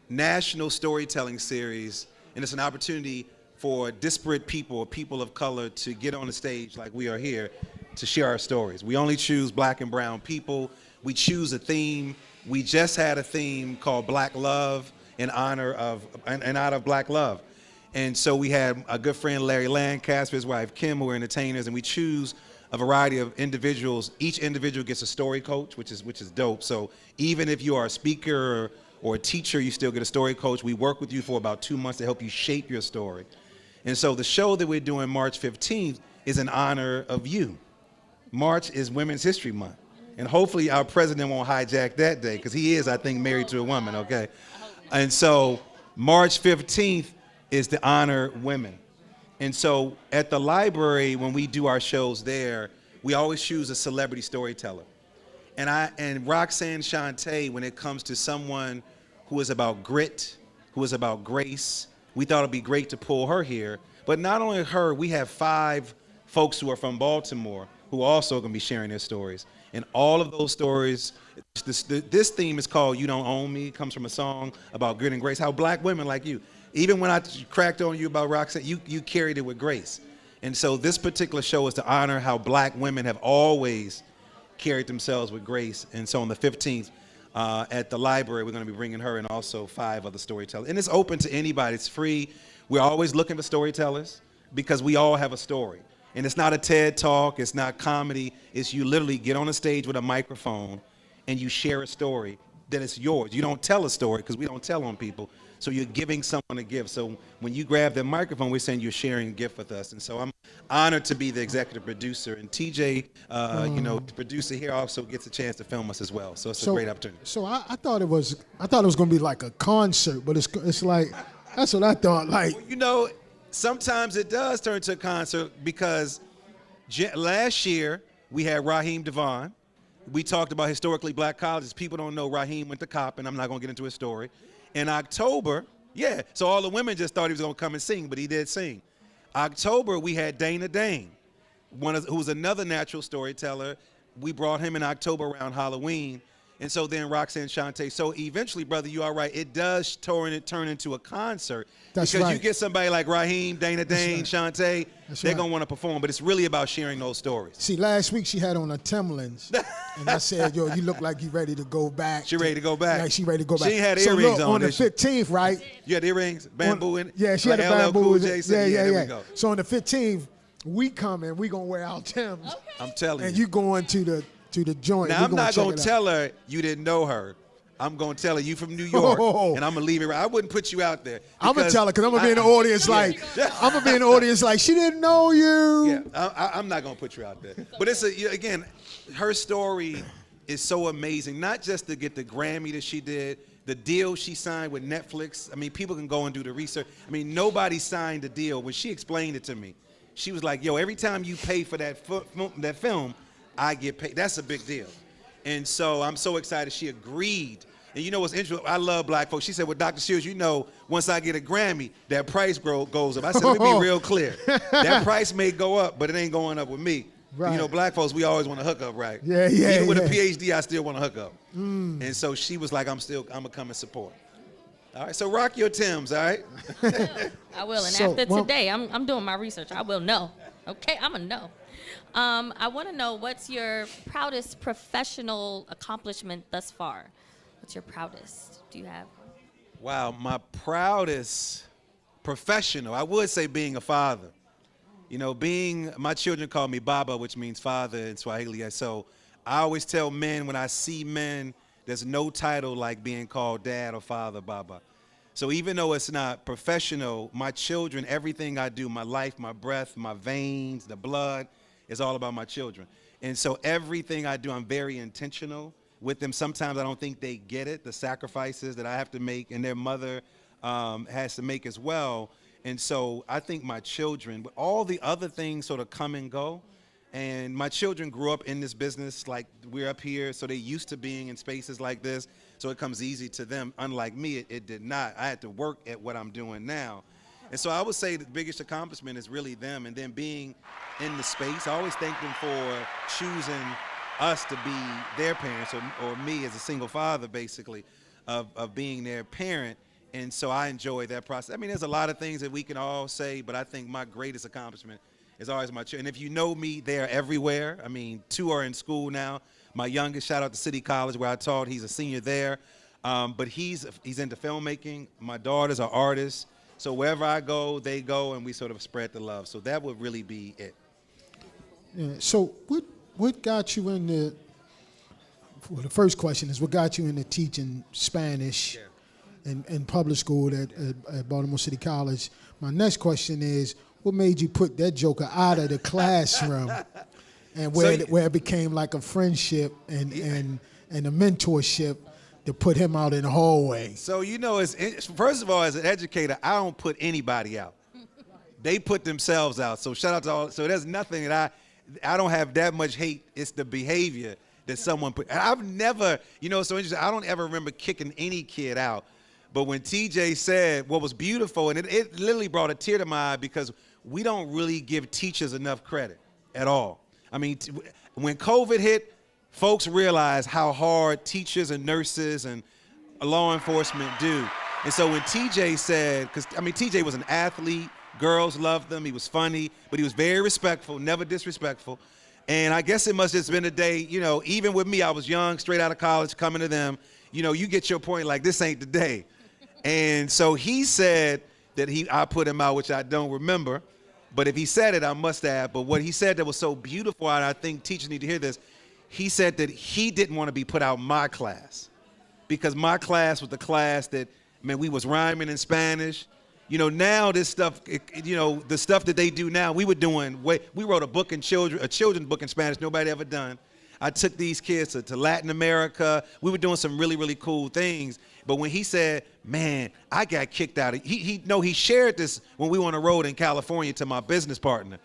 S7: national storytelling series, and it's an opportunity for disparate people of color to get on the stage like we are here to share our stories. We only choose black and brown people. We choose a theme. We just had a theme called Black Love in honor of Black Love. And so we had a good friend, Larry Lancaster, his wife, Kim, who are entertainers, and we choose a variety of individuals. Each individual gets a story coach, which is dope. So even if you are a speaker or a teacher, you still get a story coach. We work with you for about 2 months to help you shape your story. And so the show that we're doing March 15th is in honor of you. March is Women's History Month. And hopefully our president won't hijack that day, because he is, I think, married to a woman, okay? And so March 15th is to honor women. And so at the library, when we do our shows there, we always choose a celebrity storyteller. And Roxanne Shante, when it comes to someone who is about grit, who is about grace, we thought it'd be great to pull her here. But not only her, we have 5 folks who are from Baltimore who are also going to be sharing their stories. And all of those stories, this theme is called You Don't Own Me. It comes from a song about grit and grace, how black women like you, even when I cracked on you about Roxanne, you carried it with grace. And so this particular show is to honor how black women have always carried themselves with grace. And so on the 15th, at the library, we're going to be bringing her and also 5 other storytellers. And it's open to anybody. It's free. We're always looking for storytellers because we all have a story. And it's not a TED Talk. It's not comedy. It's you literally get on a stage with a microphone and you share a story that is yours. You don't tell a story because we don't tell on people. So you're giving someone a gift. So when you grab the microphone, we're saying you're sharing a gift with us. And so I'm honored to be the executive producer. And TJ, the producer here, also gets a chance to film us as well. So it's a great opportunity.
S1: So I thought it was going to be like a concert, but it's like, that's what I thought. Like,
S7: well, sometimes it does turn to a concert because last year we had Raheem Devon. We talked about historically black colleges. People don't know Raheem went to Coppin. I'm not going to get into his story. In October, so all the women just thought he was going to come and sing, but he did sing. October, we had Dana Dane, who's another natural storyteller. We brought him in October around Halloween. And so then Roxanne Shante. So eventually, brother, you are right. It does turn into a concert.
S1: That's
S7: because
S1: right.
S7: you get somebody like Raheem, Dana Dane,
S1: right.
S7: Shante, they're going to want to perform. But it's really about sharing those stories.
S1: See, last week she had on her Timberlands. And I said, yo, you look like you ready to go back.
S7: She ready to go back.
S1: Like she ready to go back.
S7: She ain't had
S1: so
S7: earrings
S1: look,
S7: on
S1: the
S7: this.
S1: 15th, right?
S7: You had earrings, bamboo in it?
S1: Yeah, she
S7: like
S1: had a
S7: LL
S1: bamboo.
S7: Cool J said,
S1: Yeah.
S7: There we go.
S1: So on the 15th, we come and we going to wear our Timbs.
S2: Okay.
S7: I'm telling
S1: And
S7: you.
S1: you going to the joint.
S7: Now, I'm not
S1: going
S7: going to tell her you didn't know her. I'm going to tell her you from New York, and I'm going to leave it right. I wouldn't put you out there.
S1: I'm going to tell her because I'm going to be in the audience I'm going to be in the audience like, she didn't know you.
S7: Yeah, I'm not going to put you out there. But again, her story is so amazing, not just to get the Grammy that she did, the deal she signed with Netflix. I mean, people can go and do the research. I mean, nobody signed a deal. When she explained it to me, she was like, yo, every time you pay for that film, I get paid. That's a big deal. And so I'm so excited she agreed. And you know what's interesting? I love black folks. She said, well, Dr. Shields, once I get a Grammy, that price goes up. I said, let me be real clear. That price may go up, but it ain't going up with me.
S1: Right.
S7: Black folks, we always want to hook up, right?
S1: Yeah.
S7: Even with a PhD, I still want to hook up. And so she was like, I'm going to come and support. All right, so rock your Timbs, all right?
S2: I will. And
S1: So,
S2: after
S1: well-
S2: today, I'm doing my research. I will know. Okay, I'm going to know. I want to know, what's your proudest professional accomplishment thus far? What's your proudest? Do you have?
S7: Wow, my proudest professional, I would say being a father. My children call me Baba, which means father in Swahili. So I always tell men, when I see men, there's no title like being called dad or father, Baba. So even though it's not professional, my children, everything I do, my life, my breath, my veins, the blood, is all about my children. And so everything I do, I'm very intentional with them. Sometimes I don't think they get it, the sacrifices that I have to make and their mother has to make as well. And so I think my children, all the other things sort of come and go. And my children grew up in this business like we're up here, so they're used to being in spaces like this. So it comes easy to them. Unlike me, it did not. I had to work at what I'm doing now. And so I would say the biggest accomplishment is really them, and then being in the space. I always thank them for choosing us to be their parents, or me as a single father, basically, of being their parent. And so I enjoy that process. I mean, there's a lot of things that we can all say, but I think my greatest accomplishment is always my children. And if you know me, they're everywhere. I mean, 2 are in school now. My youngest, shout out to City College where I taught, he's a senior there. But he's into filmmaking. My daughters are artists. So wherever I go, they go, and we sort of spread the love. So that would really be it.
S1: Yeah. So what got you into, well, the first question is, what got you into teaching Spanish in public school at Baltimore City College? My next question is, what made you put that joker out of the classroom and where it became like a friendship and a mentorship to put him out in the hallway?
S7: So, first of all, as an educator, I don't put anybody out. They put themselves out. So shout out to all. So there's nothing that I don't have that much hate. It's the behavior that someone put. And I've never, so interesting. I don't ever remember kicking any kid out. But when TJ said what was beautiful, and it literally brought a tear to my eye, because we don't really give teachers enough credit at all. I mean, when COVID hit, folks realized how hard teachers and nurses and law enforcement do. And so when TJ said, TJ was an athlete, girls loved him, he was funny, but he was very respectful, never disrespectful. And I guess it must have just been a day, you know, even with me, I was young, straight out of college, coming to them. You know, you get your point, like, this ain't the day. And so he said that I put him out, which I don't remember. But if he said it, I must have. But what he said that was so beautiful, and I think teachers need to hear this, he said that he didn't want to be put out my class. Because my class was the class that, man, we was rhyming in Spanish. You know, now this stuff, you know, the stuff that they do now, we were doing, we wrote a children's book in Spanish nobody ever done. I took these kids to Latin America. We were doing some really, really cool things. But when he said, man, I got kicked out of, he shared this when we were on the road in California to my business partner.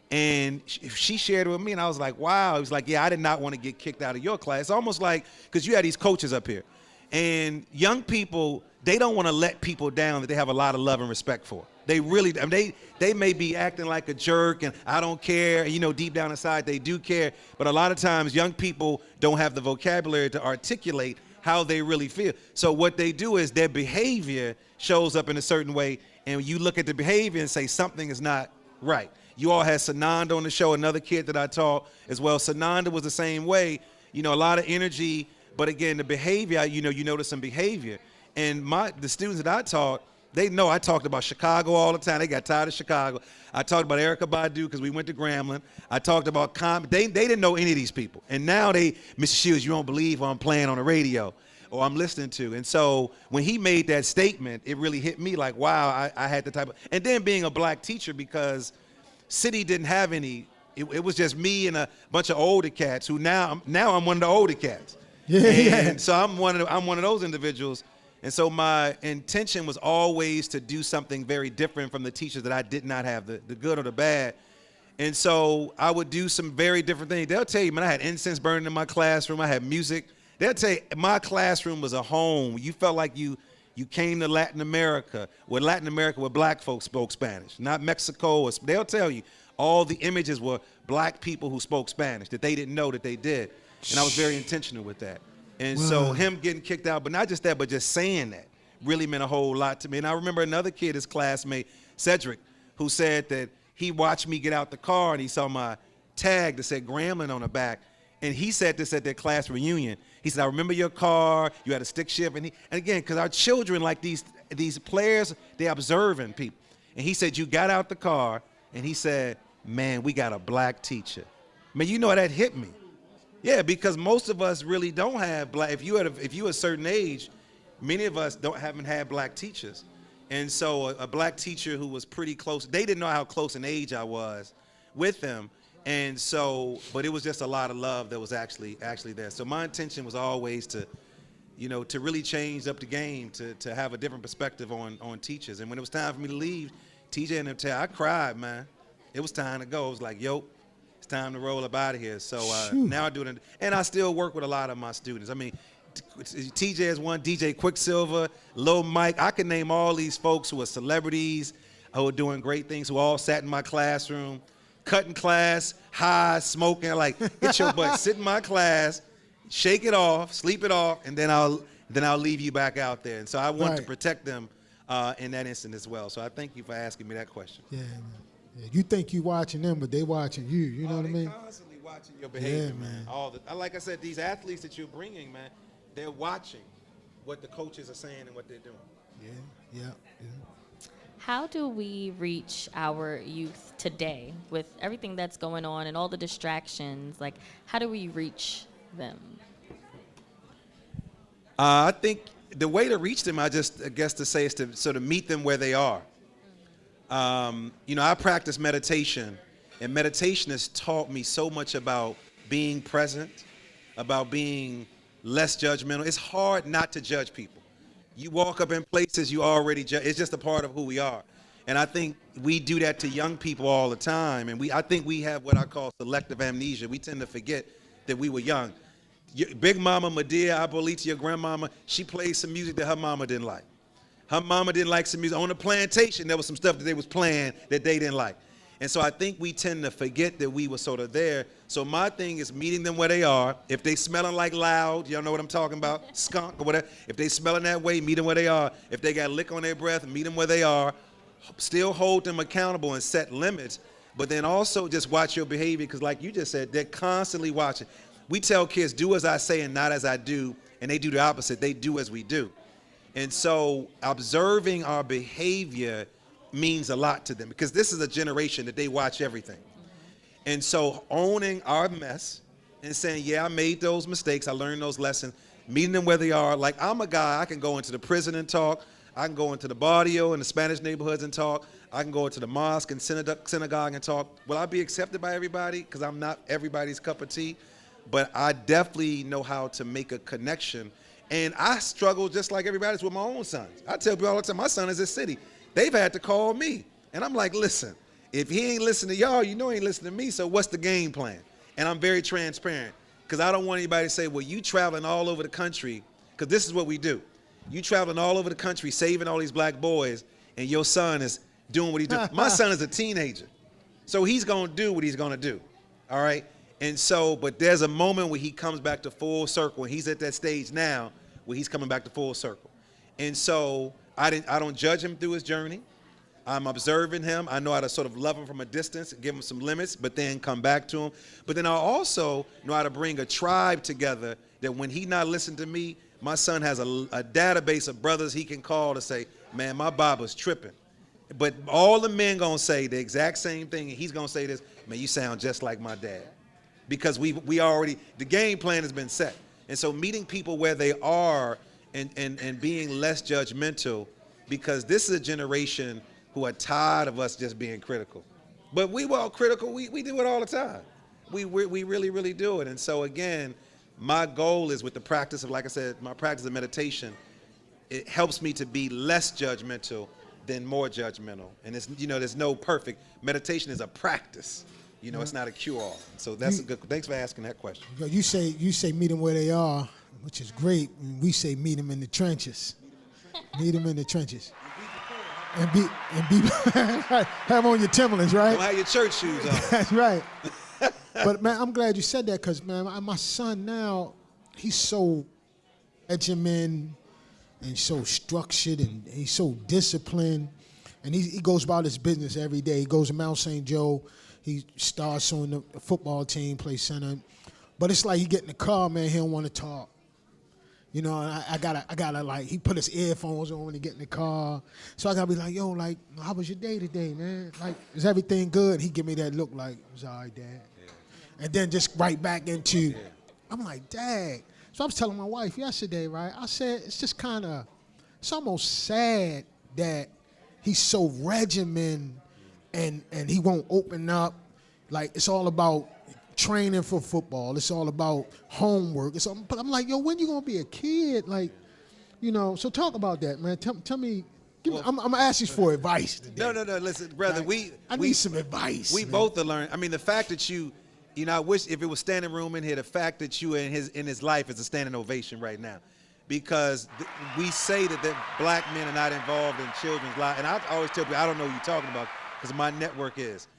S7: And she shared it with me, and I was like, wow. He was like, yeah, I did not want to get kicked out of your class. It's almost like, because you had these coaches up here. And young people, they don't want to let people down that they have a lot of love and respect for. They really, I mean, they may be acting like a jerk and I don't care, and you know, deep down inside they do care, but a lot of times young people don't have the vocabulary to articulate how they really feel. So what they do is their behavior shows up in a certain way, and you look at the behavior and say something is not right. You all had Sananda on the show, another kid that I taught as well. Sananda was the same way, you know, a lot of energy, but again, the behavior, you know, you notice some behavior. And the students that I taught, they know I talked about Chicago all the time. They got tired of Chicago. I talked about Erykah Badu because we went to Grambling. I talked about they didn't know any of these people. And now Mr. Shields, you don't believe what I'm playing on the radio or I'm listening to. And so when he made that statement, it really hit me like, wow, I had the type of, and then being a black teacher, because City didn't have any, it was just me and a bunch of older cats who now I'm one of the older cats. And so I'm one of those individuals. And so my intention was always to do something very different from the teachers that I did not have, the good or the bad. And so I would do some very different things. They'll tell you, man, I had incense burning in my classroom. I had music. They'll tell you, my classroom was a home. You felt like you came to Latin America, where black folks spoke Spanish, not Mexico. They'll tell you all the images were black people who spoke Spanish that they didn't know that they did. And I was very intentional with that. And so him getting kicked out, but not just that, but just saying that really meant a whole lot to me. And I remember another kid, his classmate, Cedric, who said that he watched me get out the car and he saw my tag that said Grambling on the back. And he said this at their class reunion. He said, I remember your car, you had a stick shift. And again, because our children, like these players, they're observing people. And he said, you got out the car, and he said, man, we got a black teacher. Man, you know, that hit me. Yeah, because most of us really don't have black. If you a certain age, many of us haven't had black teachers, and so a black teacher who was pretty close. They didn't know how close in age I was with them, and so, but it was just a lot of love that was actually there. So my intention was always to, you know, to really change up the game, to have a different perspective on teachers. And when it was time for me to leave, TJ and them, I cried, man. It was time to go. It was like, yo, it's time to roll up out of here. So now I do it, and I still work with a lot of my students. I mean, TJ is one, DJ Quicksilver, Lil Mike. I can name all these folks who are celebrities, who are doing great things, who all sat in my classroom, cutting class, high, smoking, like, get your butt, sit in my class, shake it off, sleep it off, and then I'll leave you back out there. And so I want to protect them in that instant as well. So I thank you for asking me that question.
S1: Yeah, man. Yeah, you think you watching them, but they watching you. You know what I mean?
S7: Constantly watching your behavior,
S1: Yeah, man.
S7: Like I said, these athletes that you're bringing, man, they're watching what the coaches are saying and what they're doing.
S1: Yeah.
S2: How do we reach our youth today with everything that's going on and all the distractions? Like, how do we reach them?
S7: I think the way to reach them, I guess to say, is to sort of meet them where they are. You know, I practice meditation, and meditation has taught me so much about being present, about being less judgmental. It's hard not to judge people. You walk up in places you already judge. It's just a part of who we are. And I think we do that to young people all the time. And I think we have what I call selective amnesia. We tend to forget that we were young. Big Mama Medea Abuelita, your grandmama, she played some music that her mama didn't like. Her mama didn't like some music. On the plantation, there was some stuff that they was playing that they didn't like. And so I think we tend to forget that we were sort of there. So my thing is meeting them where they are. If they smelling like loud, y'all know what I'm talking about, skunk or whatever. If they smelling that way, meet them where they are. If they got lick on their breath, meet them where they are. Still hold them accountable and set limits, But then also just watch your behavior, because like you just said, they're constantly watching. We tell kids, do as I say and not as I do, and they do the opposite. They do as we do. And so observing our behavior means a lot to them, because this is a generation that they watch everything. And so owning our mess and saying, yeah, I made those mistakes, I learned those lessons, meeting them where they are. Like, I'm a guy, I can go into the prison and talk, I can go into the barrio and the Spanish neighborhoods and talk, I can go into the mosque and synagogue and talk. Will I be accepted by everybody? Because I'm not everybody's cup of tea. But I definitely know how to make a connection. And I struggle just like everybody else with my own sons. I tell people all the time, my son is a city. They've had to call me. And I'm like, listen, if he ain't listening to y'all, you know he ain't listening to me, so what's the game plan? And I'm very transparent, because I don't want anybody to say, well, you traveling all over the country, because this is what we do. You traveling all over the country, saving all these black boys, and your son is doing what he do. My son is a teenager, so he's going to do what he's going to do, all right? And so, but there's a moment where he comes back to full circle, and he's at that stage now where he's coming back to full circle. And so I don't judge him through his journey. I'm observing him. I know how to sort of love him from a distance, give him some limits, but then come back to him. But then I also know how to bring a tribe together that when he not listening to me, my son has a database of brothers he can call to say, man, my Baba's tripping. But all the men gonna say the exact same thing, and he's gonna say this, man, you sound just like my dad. Because we already, the game plan has been set. And so meeting people where they are and being less judgmental, because this is a generation who are tired of us just being critical. But we were all critical, we do it all the time. We really, really do it. And so again, my goal is with the practice of, like I said, my practice of meditation, it helps me to be less judgmental than more judgmental. And it's, you know, there's no perfect, meditation is a practice. You know, it's not a cure-all. So that's a good, thanks for asking that question.
S1: You say meet them where they are, which is great. And we say meet them in the trenches. Meet them in the trenches. And be have on your Timberlands, right?
S7: Don't have your church shoes on.
S1: That's right. But man, I'm glad you said that, because man, my son now, he's so regimented and so structured, and he's so disciplined, and he goes about his business every day. He goes to Mount St. Joe. He starts on the football team, plays center. But it's like he get in the car, man, he don't want to talk. You know, and I gotta like, he put his earphones on when he get in the car. So I gotta be like, yo, like, how was your day today, man? Like, is everything good? He give me that look like, it was all right, Dad. Yeah. And then just right back into, I'm like, Dad. So I was telling my wife yesterday, right? I said, it's just kind of, it's almost sad that he's so regimented and he won't open up. Like, it's all about training for football. It's all about homework. But I'm like, yo, when you gonna be a kid? Like, you know. So talk about that, man. Tell me. I'm asking for advice today.
S7: No. Listen, brother.
S1: Like, I need some advice.
S7: We
S1: man.
S7: both are learning. I mean, the fact that you know, I wish if it was standing room in here. The fact that you in his life is a standing ovation right now, because we say that black men are not involved in children's lives, and I always tell people I don't know what you're talking about, because my network is.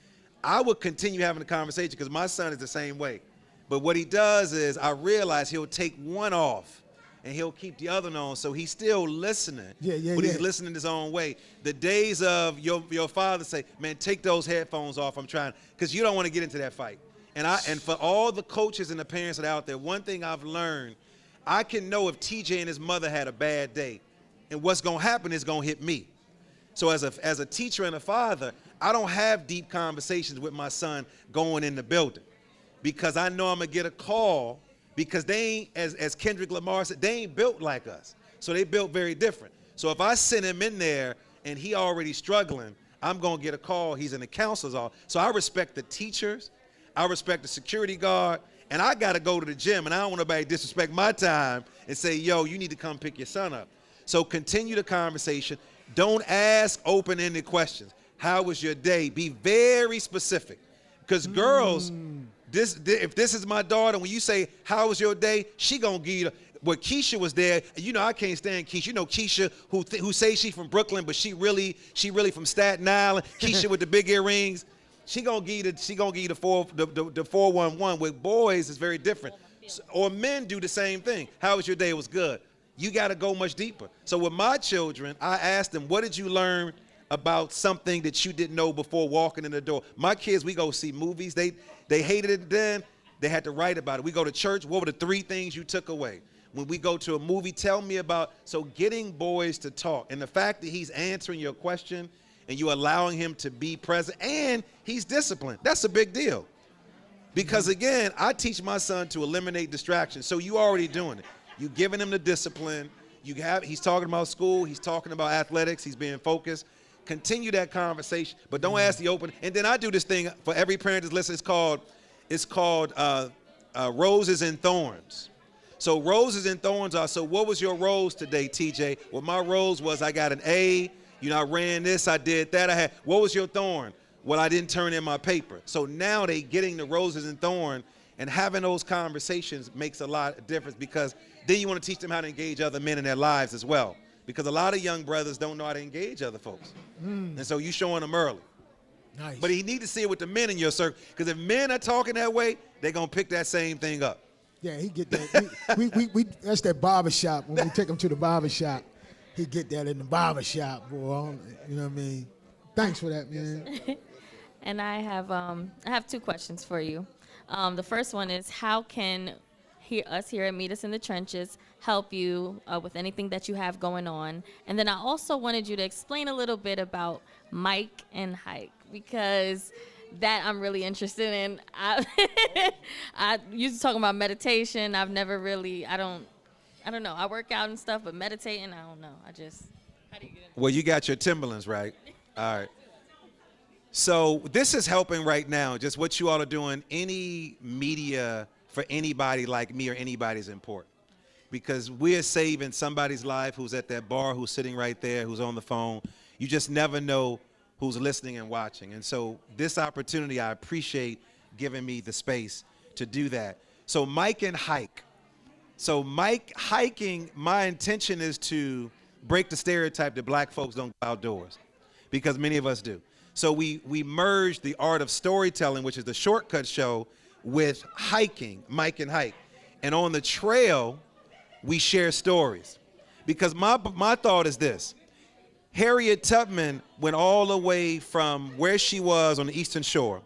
S7: I would continue having the conversation, because my son is the same way. But what he does is, I realize he'll take one off and he'll keep the other on, so he's still listening. But he's listening his own way. The days of your father say, man, take those headphones off, I'm trying, because you don't want to get into that fight. And for all the coaches and the parents that are out there, one thing I've learned, I can know if TJ and his mother had a bad day, and what's gonna happen is gonna hit me. So as a teacher and a father, I don't have deep conversations with my son going in the building, because I know I'm gonna get a call, because they ain't, as Kendrick Lamar said, they ain't built like us. So they built very different. So if I send him in there and he already struggling, I'm gonna get a call, he's in the counselor's office. So I respect the teachers, I respect the security guard, and I gotta go to the gym, and I don't want nobody to disrespect my time and say, yo, you need to come pick your son up. So continue the conversation. Don't ask open-ended questions. How was your day? Be very specific. Because girls, if this is my daughter, when you say, how was your day? She gonna give you well, Keisha was there. You know, I can't stand Keisha. You know Keisha, who says she's from Brooklyn, but she really from Staten Island. Keisha with the big earrings. She gonna give you the 411. With boys, it's very different. Or men do the same thing. How was your day? It was good. You got to go much deeper. So with my children, I asked them, what did you learn about something that you didn't know before walking in the door. My kids, we go see movies. They hated it then. They had to write about it. We go to church. What were the 3 things you took away? When we go to a movie, tell me about. So getting boys to talk. And the fact that he's answering your question and you allowing him to be present and he's disciplined. That's a big deal. Because again, I teach my son to eliminate distractions. So you already doing it. You giving him the discipline. He's talking about school. He's talking about athletics. He's being focused. Continue that conversation, but don't ask the open. And then I do this thing for every parent that's listening. It's called Roses and Thorns. So roses and thorns are, so what was your rose today, TJ? Well, my rose was I got an A. I ran this, I did that. What was your thorn? Well, I didn't turn in my paper. So now they getting the roses and thorns, and having those conversations makes a lot of difference, because then you want to teach them how to engage other men in their lives as well. Because a lot of young brothers don't know how to engage other folks. And so you showing them early.
S1: Nice.
S7: But he need to see it with the men in your circle. Because if men are talking that way, they're going to pick that same thing up.
S1: Yeah, he get that. we that's that barbershop. When we take him to the barbershop, he get that in the barbershop, boy. You know what I mean? Thanks for that, man.
S2: And I have 2 questions for you. The first one is, how can us here at Meet Us in the Trenches help you with anything that you have going on? And then I also wanted you to explain a little bit about Mike and Hike, because that I'm really interested in. I used to talk about meditation. I've never really, I don't know. I work out and stuff, but meditating, I don't know. How do you get into it?
S7: Well, you got your Timberlands, right? All right. So this is helping right now. Just what you all are doing, any media for anybody like me or anybody is important, because we're saving somebody's life who's at that bar, who's sitting right there, who's on the phone. You just never know who's listening and watching. And so this opportunity, I appreciate giving me the space to do that. So Mike and Hike. So Mike hiking, my intention is to break the stereotype that black folks don't go outdoors, because many of us do. So we merged the art of storytelling, which is the Shortcut show, with hiking, Mike and Hike. And on the trail, we share stories. Because my thought is this: Harriet Tubman went all the way from where she was on the Eastern Shore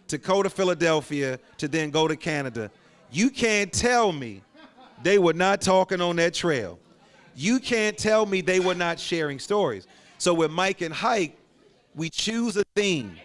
S7: to go to Philadelphia to then go to Canada. You can't tell me they were not talking on that trail. You can't tell me they were not sharing stories. So with Mike and Hike, we choose a theme.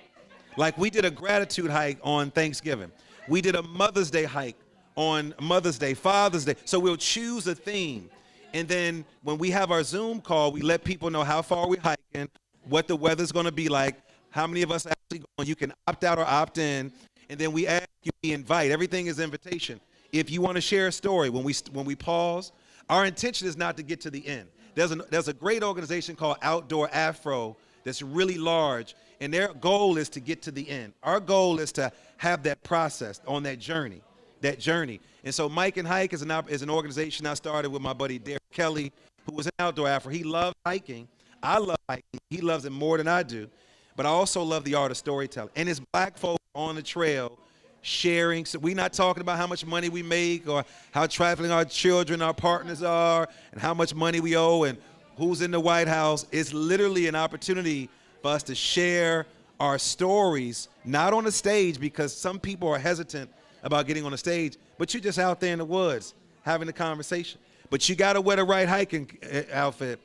S7: Like we did a gratitude hike on Thanksgiving. We did a Mother's Day hike on Mother's Day, Father's Day. So we'll choose a theme. And then when we have our Zoom call, we let people know how far we're hiking, what the weather's going to be like, how many of us actually going. You can opt out or opt in. And then we ask you, we invite. Everything is invitation. If you want to share a story, when we pause, our intention is not to get to the end. There's a great organization called Outdoor Afro that's really large, and their goal is to get to the end. Our goal is to have that process on that journey. And so Mike and Hike is an organization I started with my buddy Derek Kelly, who was an Outdoor Afro. He loves hiking. I love hiking. He loves it more than I do. But I also love the art of storytelling. And it's black folk on the trail sharing. So we're not talking about how much money we make or how trifling our children, our partners are, and how much money we owe and who's in the White House. It's literally an opportunity for us to share our stories, not on the stage, because some people are hesitant about getting on the stage, but you're just out there in the woods having a conversation. But you got to wear the right hiking outfit.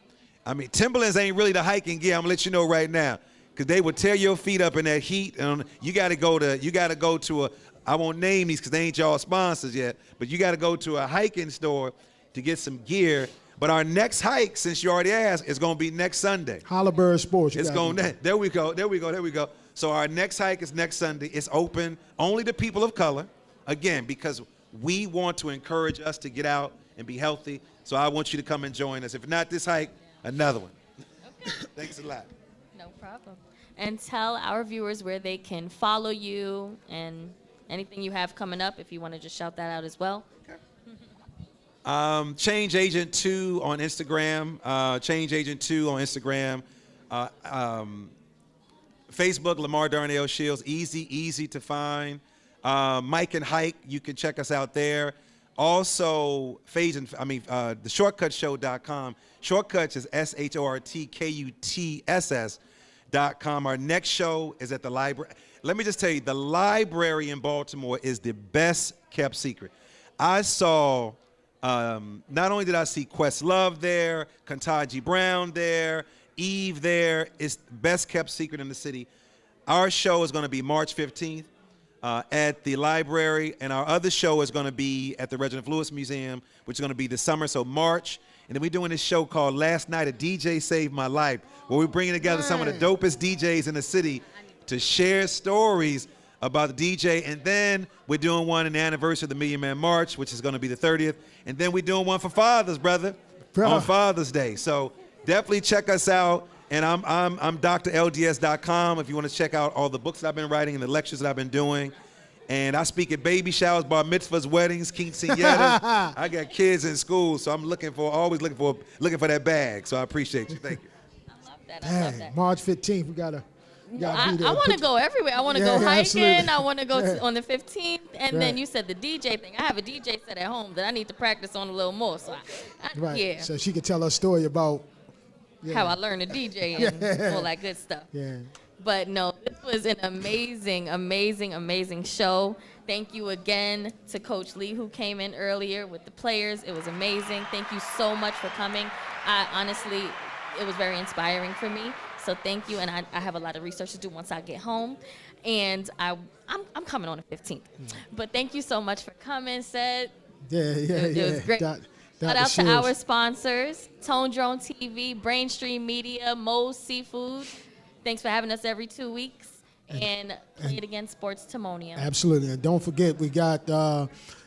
S7: I mean, Timberlands ain't really the hiking gear. I'm gonna let you know right now, because they will tear your feet up in that heat. And you got to go to a, I won't name these because they ain't y'all sponsors yet, but you got to go to a hiking store to get some gear. But our next hike, since you already asked, is going to be next Sunday.
S1: Holabird Sports.
S7: It's going to, there we go. So our next hike is next Sunday. It's open only to people of color, again, because we want to encourage us to get out and be healthy. So I want you to come and join us. If not this hike, another one.
S2: Okay.
S7: Thanks a lot.
S2: No problem. And tell our viewers where they can follow you and anything you have coming up, if you want to just shout that out as well.
S7: Change Agent 2 on Instagram. Change Agent 2 on Instagram. Facebook, LaMarr Darnell Shields. Easy to find. Mike and Hike, you can check us out there. Also, the shortcutshow.com. Shortcuts is SHORTKUTSS. Our next show is at the library. Let me just tell you, the library in Baltimore is the best kept secret. I saw, not only did I see Questlove there, Ketanji Brown there, Eve there. It's the best kept secret in the city. Our show is going to be March 15th at the library, and our other show is going to be at the Reginald Lewis Museum, which is going to be this summer, so March. And then we're doing this show called Last Night, A DJ Saved My Life, where we're bringing together some of the dopest DJs in the city to share stories about the DJ. And then we're doing one in the anniversary of the Million Man March, which is going to be the 30th. And then we're doing one for fathers, brother, on Father's Day. So definitely check us out. And I'm drlds.com if you want to check out all the books that I've been writing and the lectures that I've been doing. And I speak at baby showers, bar mitzvahs, weddings, quinceañeras. I got kids in school, so I'm always looking for that bag. So I appreciate you. Thank you.
S2: I love that. I love that.
S1: March 15th, we gotta be there.
S2: I want to go everywhere. I want to go hiking.
S1: absolutely.
S2: I want to go on the 15th. And then you said the DJ thing. I have a DJ set at home that I need to practice on a little more. So, yeah,
S1: So she could tell her story about
S2: how I learned to DJ and all that good stuff.
S1: Yeah.
S2: But no, this was an amazing, amazing, amazing show. Thank you again to Coach Lee, who came in earlier with the players. It was amazing. Thank you so much for coming. Honestly, it was very inspiring for me. So thank you, and I have a lot of research to do once I get home. And I'm coming on the 15th. But thank you so much for coming, Sid. It was great. Shout out to our sponsors, Tone Drone TV, Brainstream Media, Moe's Seafood. Thanks for having us every 2 weeks. And Play It Again Sports Timonium.
S1: Absolutely. And don't forget, we got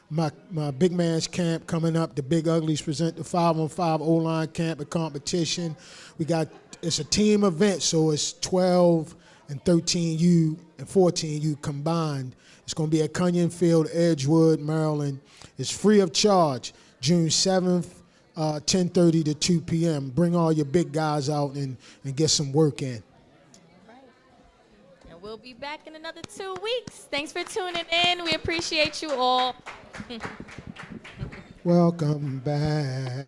S1: my big man's camp coming up. The Big Uglies present the 5-on-5 O-line camp, a competition. It's a team event, so it's 12 and 13U and 14U combined. It's going to be at Cunyon Field, Edgewood, Maryland. It's free of charge, June 7th, 10:30 to 2 p.m. Bring all your big guys out and get some work in.
S2: We'll be back in another 2 weeks. Thanks for tuning in. We appreciate you all.
S1: Welcome back.